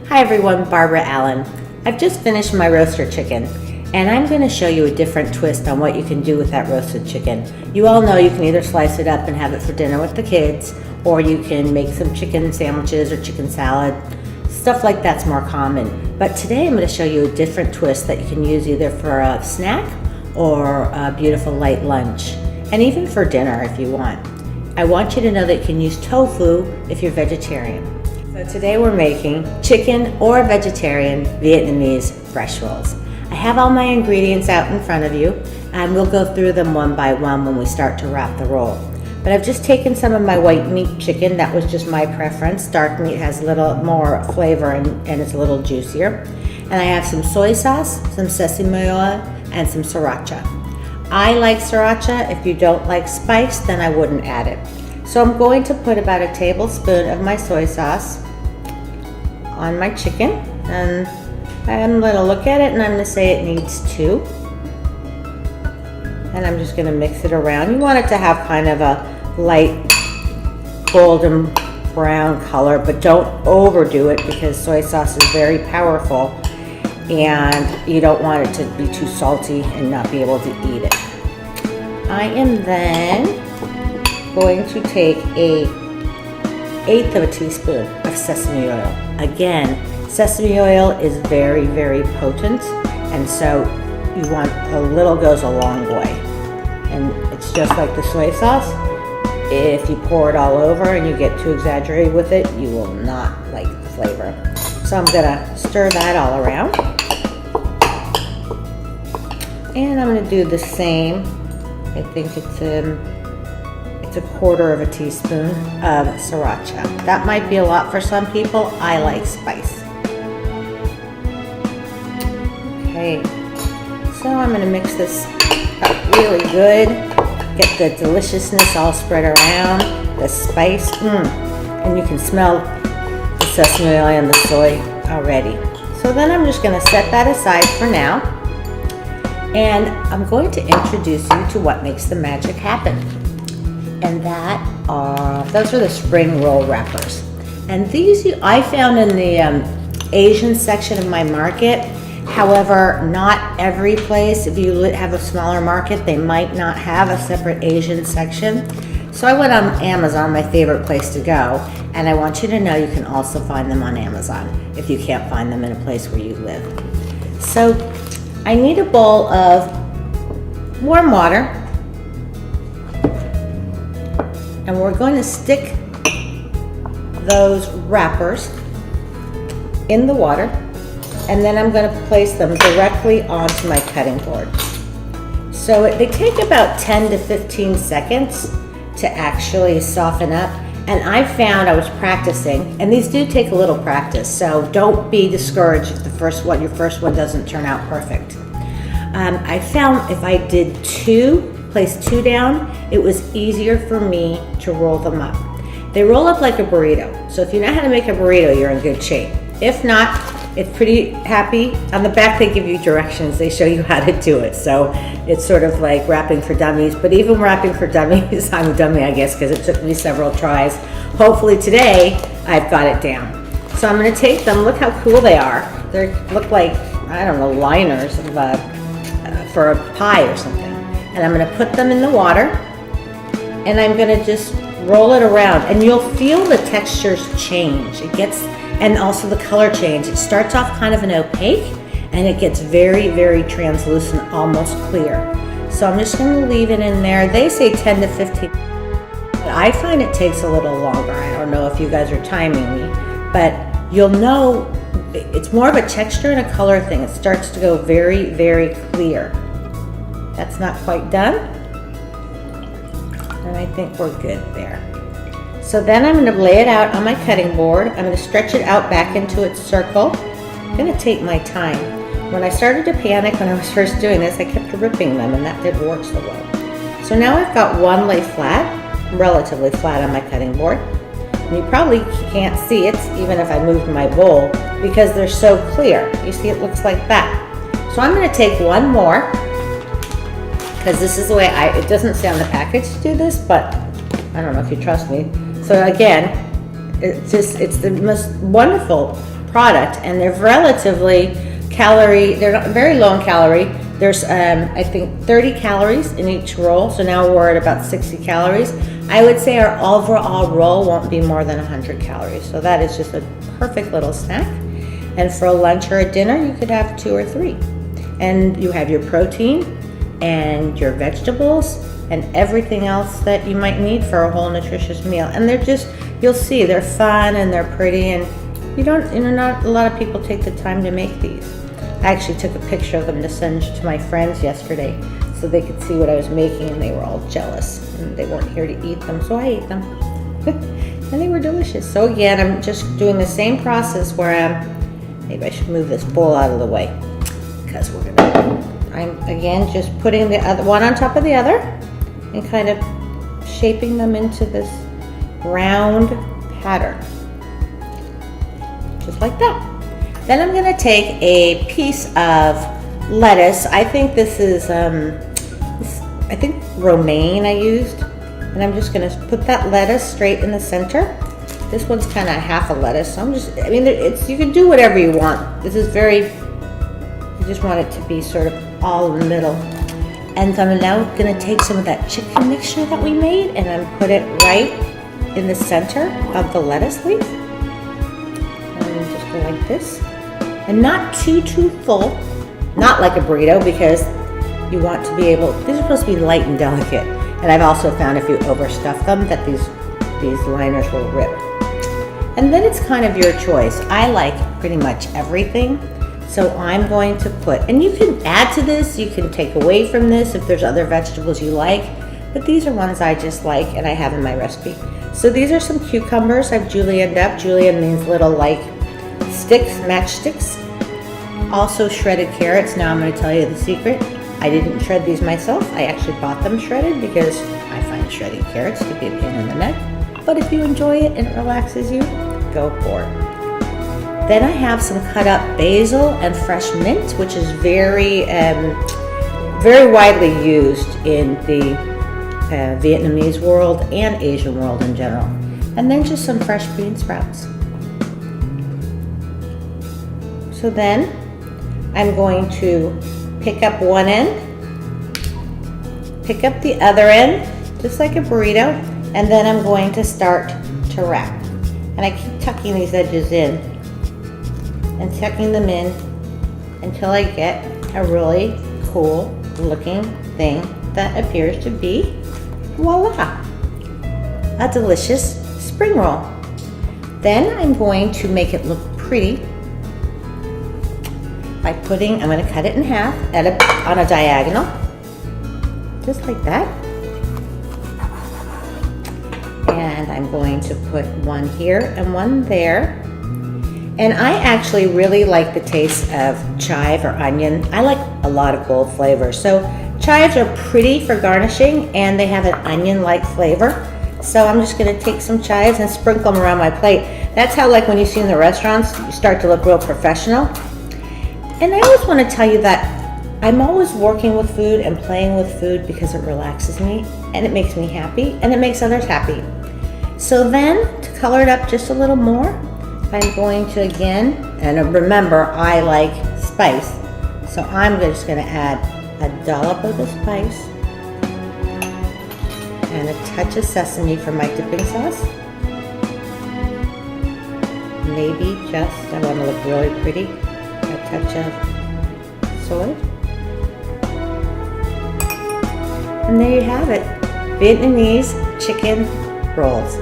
Hi everyone, Barbara Allen. I've just finished my roaster chicken and I'm going to show you a different twist on what you can do with that roasted chicken. You all know you can either slice it up and have it for dinner with the kids, or you can make some chicken sandwiches or chicken salad. Stuff like that's more common. But today I'm going to show you a different twist that you can use either for a snack or a beautiful light lunch, and even for dinner if you want. I want you to know that you can use tofu if you're vegetarian. So today we're making chicken or vegetarian Vietnamese fresh rolls. I have all my ingredients out in front of you, and we'll go through them one by one when we start to wrap the roll. But I've just taken some of my white meat chicken. That was just my preference. Dark meat has a little more flavor and it's a little juicier. And I have some soy sauce, some sesame oil, and some sriracha. I like sriracha. If you don't like spice, then I wouldn't add it. So I'm going to put about a tablespoon of my soy sauce on my chicken, and I'm going to look at it and I'm going to say it needs 2. And I'm just going to mix it around. You want it to have kind of a light golden brown color, but don't overdo it because soy sauce is very powerful and you don't want it to be too salty and not be able to eat it. I am then going to take an 1/8 teaspoon of sesame oil. Again, sesame oil is very, very potent, and so you want a little goes a long way. And it's just like the soy sauce. If you pour it all over and you get too exaggerated with it, you will not like the flavor. So I'm gonna stir that all around. And I'm gonna do the same. I think it's a 1/4 teaspoon of sriracha. That might be a lot for some people. I like spice. Okay, so I'm going to mix this up really good. Get the deliciousness all spread around, the spice, and you can smell the sesame oil and the soy already. So then I'm just going to set that aside for now, and I'm going to introduce you to what makes the magic happen. And those are the spring roll wrappers. And these I found in the Asian section of my market. However, not every place. If you have a smaller market, they might not have a separate Asian section. So I went on Amazon, my favorite place to go, and I want you to know you can also find them on Amazon if you can't find them in a place where you live. So I need a bowl of warm water, and we're going to stick those wrappers in the water, and then I'm going to place them directly onto my cutting board. So they take about 10 to 15 seconds to actually soften up, and I found, I was practicing, and these do take a little practice, so don't be discouraged if your first one doesn't turn out perfect. I found if I did place 2 down, it was easier for me to roll them up. They roll up like a burrito. So if you know how to make a burrito, you're in good shape. If not, it's pretty happy. On the back, they give you directions. They show you how to do it. So it's sort of like wrapping for dummies. But even wrapping for dummies, I'm a dummy, I guess, because it took me several tries. Hopefully today, I've got it down. So I'm going to take them. Look how cool they are. They look like, I don't know, liners for a pie or something. And I'm going to put them in the water, and I'm going to just roll it around, and you'll feel the textures change. And also the color change. It starts off kind of an opaque, and it gets very, very translucent, almost clear. So I'm just going to leave it in there. They say 10 to 15. But I find it takes a little longer. I don't know if you guys are timing me, but you'll know it's more of a texture and a color thing. It starts to go very, very clear. That's not quite done, and I think we're good there. So then I'm going to lay it out on my cutting board. I'm going to stretch it out back into its circle. I'm going to take my time. When I started to panic when I was first doing this, I kept ripping them, and that didn't work so well. So now I've got one lay flat, relatively flat on my cutting board. And you probably can't see it even if I moved my bowl because they're so clear. You see it looks like that. So I'm going to take one more, because this is the way it doesn't say on the package to do this, but I don't know if you trust me. So again, it's the most wonderful product, and they're relatively they're not very low in calorie. There's I think 30 calories in each roll, so now we're at about 60 calories. I would say our overall roll won't be more than 100 calories, so that is just a perfect little snack. And for a lunch or a dinner, you could have 2 or 3. And you have your protein and your vegetables and everything else that you might need for a whole nutritious meal. And they're just, you'll see, they're fun and they're pretty, and not a lot of people take the time to make these. I actually took a picture of them to send to my friends yesterday so they could see what I was making, and they were all jealous and they weren't here to eat them, so I ate them. And they were delicious. So again, I'm just doing the same process where maybe I should move this bowl out of the way, because I'm again just putting the other one on top of the other and kind of shaping them into this round pattern, just like that. Then I'm going to take a piece of lettuce. I think this is I think romaine I used, and I'm just going to put that lettuce straight in the center. This one's kind of half a lettuce, so you can do whatever you want. This is I just want it to be sort of all in the middle. And so I'm now going to take some of that chicken mixture that we made, and I'm put it right in the center of the lettuce leaf. And just go like this. And not too full, not like a burrito, because you want to be able, these are supposed to be light and delicate. And I've also found if you overstuff them that these liners will rip. And then it's kind of your choice. I like pretty much everything. So I'm going to put, and you can add to this, you can take away from this if there's other vegetables you like, but these are ones I just like and I have in my recipe. So these are some cucumbers I've julienned up. Julienne means little like sticks, matchsticks. Also shredded carrots. Now I'm going to tell you the secret. I didn't shred these myself. I actually bought them shredded because I find shredding carrots to be a pain in the neck. But if you enjoy it and it relaxes you, go for it. Then I have some cut up basil and fresh mint, which is very widely used in the Vietnamese world and Asian world in general. And then just some fresh bean sprouts. So then I'm going to pick up one end, pick up the other end, just like a burrito, and then I'm going to start to wrap. And I keep tucking these edges in and tucking them in until I get a really cool looking thing that appears to be, voila, a delicious spring roll. Then I'm going to make it look pretty by I'm going to cut it in half on a diagonal, just like that. And I'm going to put one here and one there. And I actually really like the taste of chive or onion. I like a lot of bold flavors. So chives are pretty for garnishing, and they have an onion-like flavor. So I'm just going to take some chives and sprinkle them around my plate. That's how, like when you see in the restaurants, you start to look real professional. And I always want to tell you that I'm always working with food and playing with food because it relaxes me and it makes me happy and it makes others happy. So then, to color it up just a little more, I'm going to again, and remember I like spice, so I'm just going to add a dollop of the spice and a touch of sesame for my dipping sauce. Maybe I want to look really pretty, a touch of soy. And there you have it, Vietnamese chicken rolls.